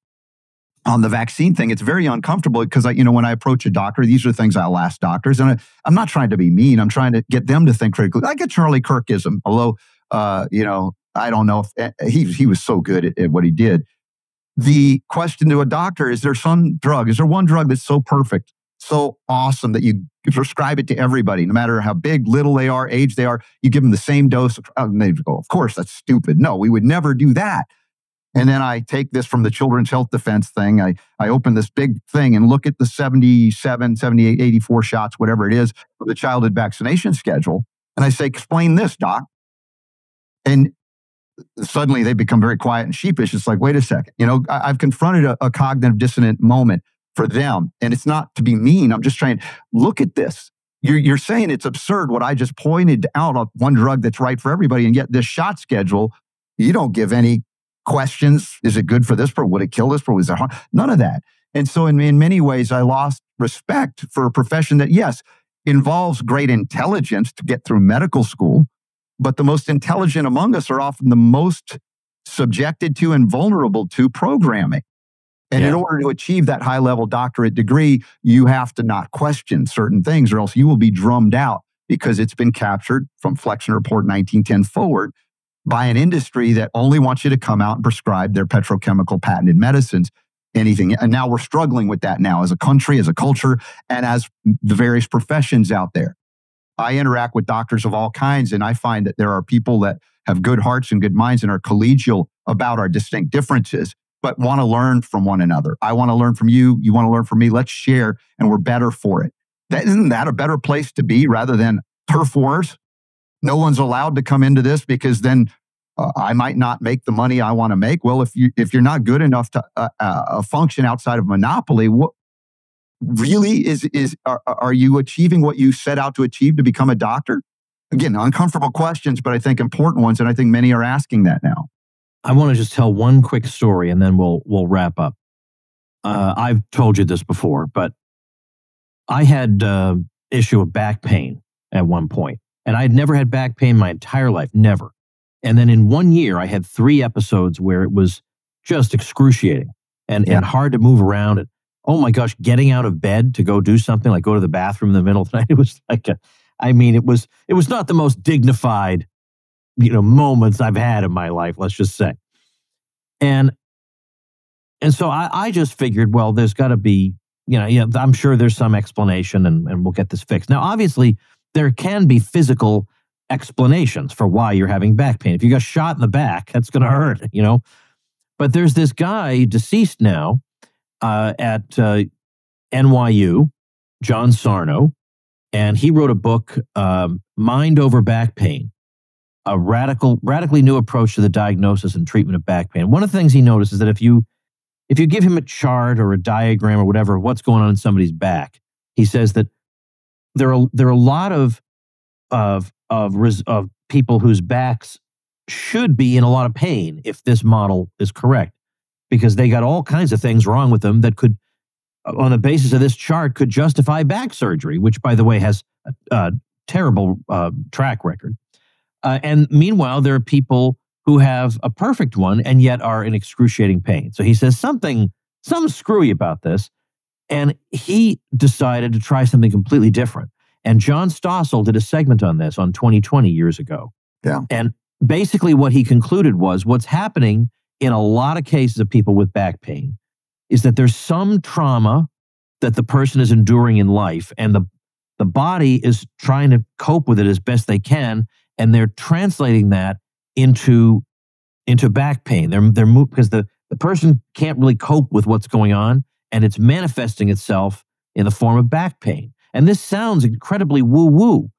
on the vaccine thing. It's very uncomfortable because, when I approach a doctor, these are things I'll ask doctors. And I'm not trying to be mean. I'm trying to get them to think critically. Like a Charlie Kirkism, although, I don't know if he was so good at what he did. The question to a doctor, is there one drug that's so perfect, so awesome that you prescribe it to everybody, no matter how big, little they are, age they are, you give them the same dose. And they go, of course, that's stupid. No, we would never do that. And then I take this from the Children's Health Defense thing. I open this big thing and look at the 77, 78, 84 shots, whatever it is, of the childhood vaccination schedule. And I say, explain this, doc. And suddenly they become very quiet and sheepish. It's like, wait a second. I've confronted a cognitive dissonant moment for them. And it's not to be mean. I'm just trying, look at this. You're saying it's absurd what I just pointed out of one drug that's right for everybody. And yet this shot schedule, you don't give any questions. Is it good for this person? Would it kill this person? Is there harm? None of that. And so in many ways, I lost respect for a profession that, yes, involves great intelligence to get through medical school. But the most intelligent among us are often the most subjected to and vulnerable to programming. And in order to achieve that high-level doctorate degree, you have to not question certain things, or else you will be drummed out, because it's been captured from Flexion Report 1910 forward by an industry that only wants you to come out and prescribe their petrochemical patented medicines, anything. And now we're struggling with that now as a country, as a culture, and as the various professions out there. I interact with doctors of all kinds, and I find that there are people that have good hearts and good minds and are collegial about our distinct differences, but want to learn from one another. I want to learn from you. You want to learn from me. Let's share, and we're better for it. Isn't that a better place to be rather than turf wars? No one's allowed to come into this because then I might not make the money I want to make. Well, if you're not good enough to function outside of monopoly, really are you achieving what you set out to achieve to become a doctor? Again, uncomfortable questions, but I think important ones, and I think many are asking that now. I want to just tell one quick story, and then we'll wrap up. I've told you this before, but I had issue of back pain at one point, and I had never had back pain my entire life, never. And then in 1 year, I had 3 episodes where it was just excruciating and hard to move around. And oh my gosh, getting out of bed to go do something, like go to the bathroom in the middle of the night, it was like it was not the most dignified, moments I've had in my life, let's just say. And so I just figured, well, there's got to be, I'm sure there's some explanation and we'll get this fixed. Now, obviously, there can be physical explanations for why you're having back pain. If you got shot in the back, that's going to hurt, But there's this guy, deceased now, at NYU, John Sarno, and he wrote a book, Mind Over Back Pain, a radically new approach to the diagnosis and treatment of back pain. One of the things he noticed is that if you give him a chart or a diagram or whatever, what's going on in somebody's back, he says that there are a lot of people whose backs should be in a lot of pain if this model is correct, because they got all kinds of things wrong with them that could, on the basis of this chart, could justify back surgery, which, by the way, has a terrible track record. And meanwhile, there are people who have a perfect one and yet are in excruciating pain. So he says something screwy about this, and he decided to try something completely different. And John Stossel did a segment on this on 2020 years ago. Yeah. And basically what he concluded was what's happening in a lot of cases of people with back pain is that there's some trauma that the person is enduring in life, and the body is trying to cope with it as best they can, and they're translating that into back pain. They're moved because the person can't really cope with what's going on, and it's manifesting itself in the form of back pain. And this sounds incredibly woo-woo,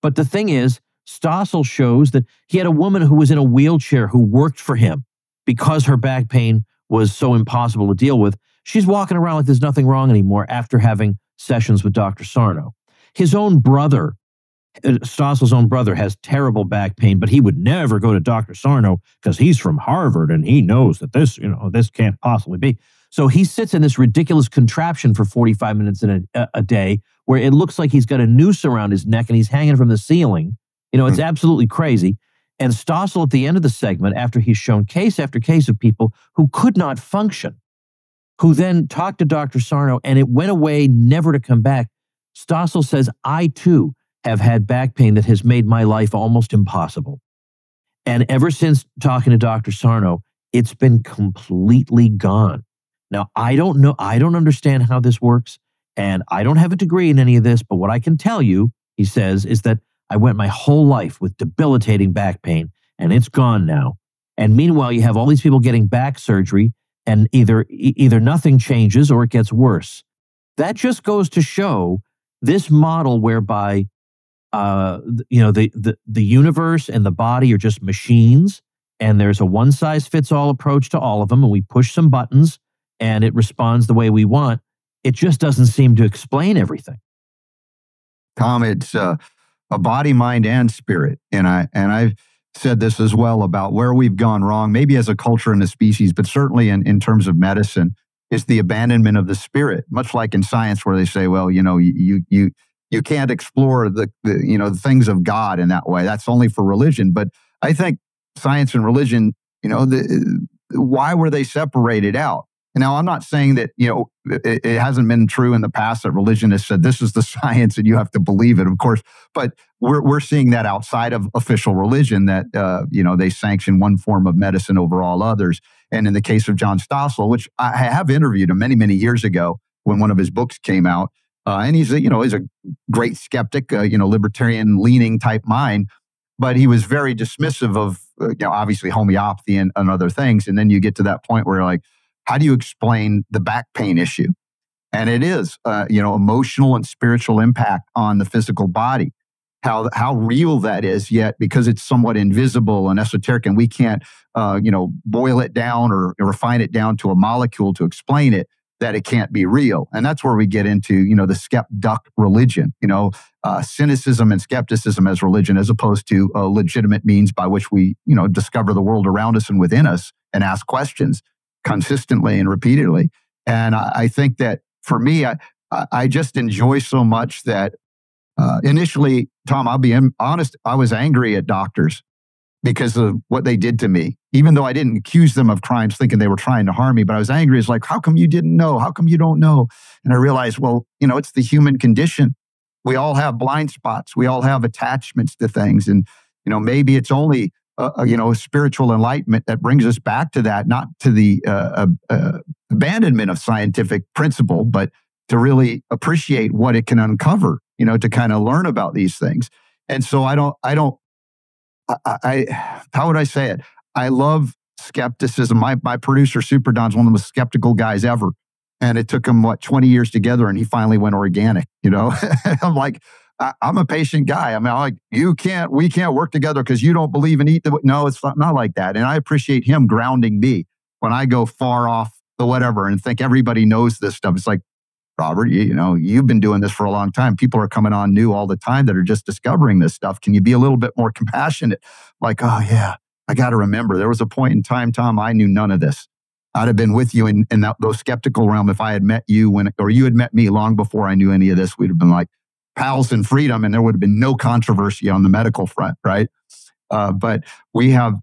but the thing is, Stossel shows that he had a woman who was in a wheelchair who worked for him because her back pain was so impossible to deal with. She's walking around like there's nothing wrong anymore after having sessions with Dr. Sarno. His own brother, Stossel's own brother, has terrible back pain, but he would never go to Dr. Sarno because he's from Harvard and he knows that this can't possibly be. So he sits in this ridiculous contraption for 45 minutes in a day where it looks like he's got a noose around his neck and he's hanging from the ceiling. It's absolutely crazy. And Stossel, at the end of the segment, after he's shown case after case of people who could not function, who then talked to Dr. Sarno and it went away never to come back, Stossel says, I too have had back pain that has made my life almost impossible. And ever since talking to Dr. Sarno, it's been completely gone. Now, I don't know, I don't understand how this works, and I don't have a degree in any of this, but what I can tell you, he says, is that I went my whole life with debilitating back pain, and it's gone now. And meanwhile, you have all these people getting back surgery, and either nothing changes or it gets worse. That just goes to show this model whereby the universe and the body are just machines, and there's a one-size-fits-all approach to all of them, and we push some buttons, and it responds the way we want. It just doesn't seem to explain everything. Tom, it's a body, mind, and spirit. And I've said this as well about where we've gone wrong, maybe as a culture and a species, but certainly in terms of medicine, is the abandonment of the spirit. Much like in science, where they say, well, you can't explore the things of God in that way. That's only for religion. But I think science and religion, why were they separated out? Now, I'm not saying that, it hasn't been true in the past that religion has said this is the science and you have to believe it, of course. But we're seeing that outside of official religion, that, they sanction one form of medicine over all others. And in the case of John Stossel, which I have interviewed him many, many years ago when one of his books came out, and he's a great skeptic, libertarian leaning type mind, but he was very dismissive of, obviously homeopathy and other things. And then you get to that point where like, how do you explain the back pain issue? And it is, emotional and spiritual impact on the physical body. How real that is, yet because it's somewhat invisible and esoteric, and we can't, boil it down or refine it down to a molecule to explain it. that it can't be real. And that's where we get into, the skep-duck religion, cynicism and skepticism as religion, as opposed to a legitimate means by which we, discover the world around us and within us and ask questions consistently and repeatedly. And I think that for me, I just enjoy so much that initially, Tom, I'll be honest, I was angry at doctors because of what they did to me, even though I didn't accuse them of crimes thinking they were trying to harm me. But I was angry. It's like, how come you didn't know? How come you don't know? And I realized, well, it's the human condition. We all have blind spots. We all have attachments to things. And, maybe it's only, a spiritual enlightenment that brings us back to that, not to the abandonment of scientific principle, but to really appreciate what it can uncover, to kind of learn about these things. And so how would I say it? I love skepticism. My producer, Super Don's one of the most skeptical guys ever. And it took him, 20 years together, and he finally went organic, I'm like, I'm a patient guy. I mean, I'm like, we can't work together because you don't believe in No, it's not like that. And I appreciate him grounding me when I go far off the whatever and think everybody knows this stuff. It's like, Robert, you've been doing this for a long time. People are coming on new all the time that are just discovering this stuff. Can you be a little bit more compassionate? Like, oh yeah, I got to remember there was a point in time, Tom, I knew none of this. I'd have been with you in those skeptical realm if I had met you or you had met me long before I knew any of this. We'd have been like pals in freedom, and there would have been no controversy on the medical front, right? But we have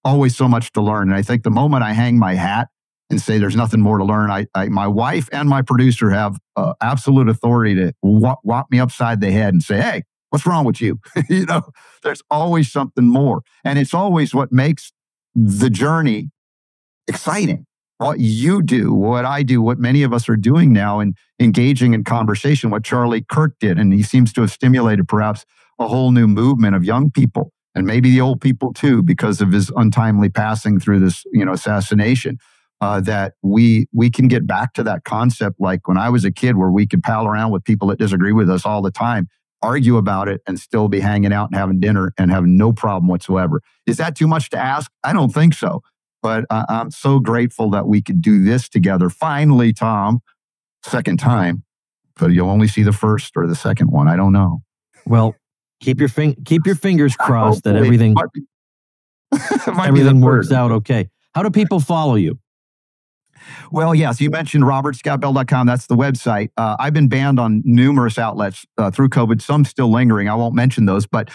always so much to learn. And I think the moment I hang my hat and say there's nothing more to learn, my wife and my producer have absolute authority to whop me upside the head and say, hey, what's wrong with you? There's always something more. And it's always what makes the journey exciting. What you do, what I do, what many of us are doing now, and engaging in conversation, what Charlie Kirk did. And he seems to have stimulated perhaps a whole new movement of young people, and maybe the old people too, because of his untimely passing through this, assassination. That we can get back to that concept like when I was a kid, where we could pal around with people that disagree with us all the time, argue about it, and still be hanging out and having dinner and have no problem whatsoever. Is that too much to ask? I don't think so. But I'm so grateful that we could do this together. Finally, Tom, second time, but you'll only see the first or the second one. I don't know. Well, keep your fingers crossed that everything works out okay. How do people follow you? Well, yes, you mentioned robertscottbell.com. That's the website. I've been banned on numerous outlets through COVID, some still lingering. I won't mention those, but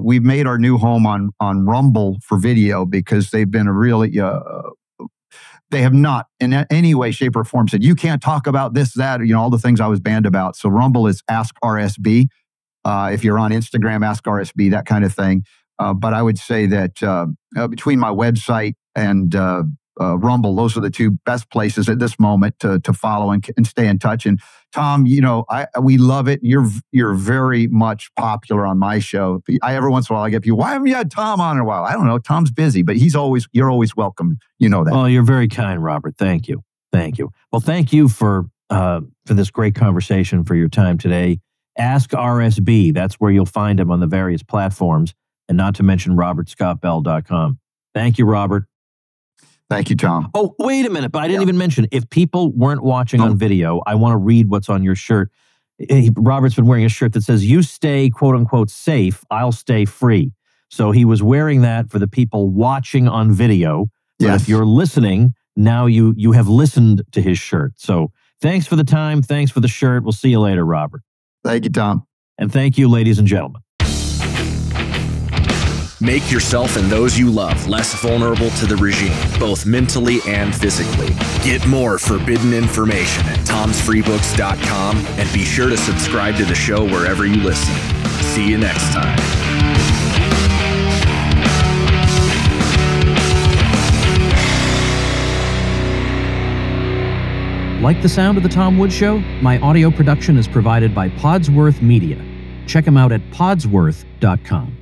we've made our new home on Rumble for video, because they've been they have not in any way, shape, or form said, you can't talk about this, that, all the things I was banned about. So Rumble is Ask RSB. If you're on Instagram, Ask RSB, that kind of thing. But I would say that between my website and Rumble, those are the two best places at this moment to follow and stay in touch. And Tom, we love it. You're very much popular on my show. Every once in a while I get people, why haven't you had Tom on in a while? I don't know. Tom's busy, but you're always welcome. You know that. Oh, you're very kind, Robert. Thank you. Well, thank you for this great conversation, for your time today. Ask RSB. That's where you'll find him on the various platforms, and not to mention robertscottbell.com. Thank you, Robert. Thank you, Tom. Oh, wait a minute. But I didn't even mention, if people weren't watching on video, I want to read what's on your shirt. Robert's been wearing a shirt that says, you stay, quote unquote, safe, I'll stay free. So he was wearing that for the people watching on video. But yes, if you're listening, now you have listened to his shirt. So thanks for the time. Thanks for the shirt. We'll see you later, Robert. Thank you, Tom. And thank you, ladies and gentlemen. Make yourself and those you love less vulnerable to the regime, both mentally and physically. Get more forbidden information at tomsfreebooks.com, and be sure to subscribe to the show wherever you listen. See you next time. Like the sound of The Tom Woods Show? My audio production is provided by Podsworth Media. Check them out at podsworth.com.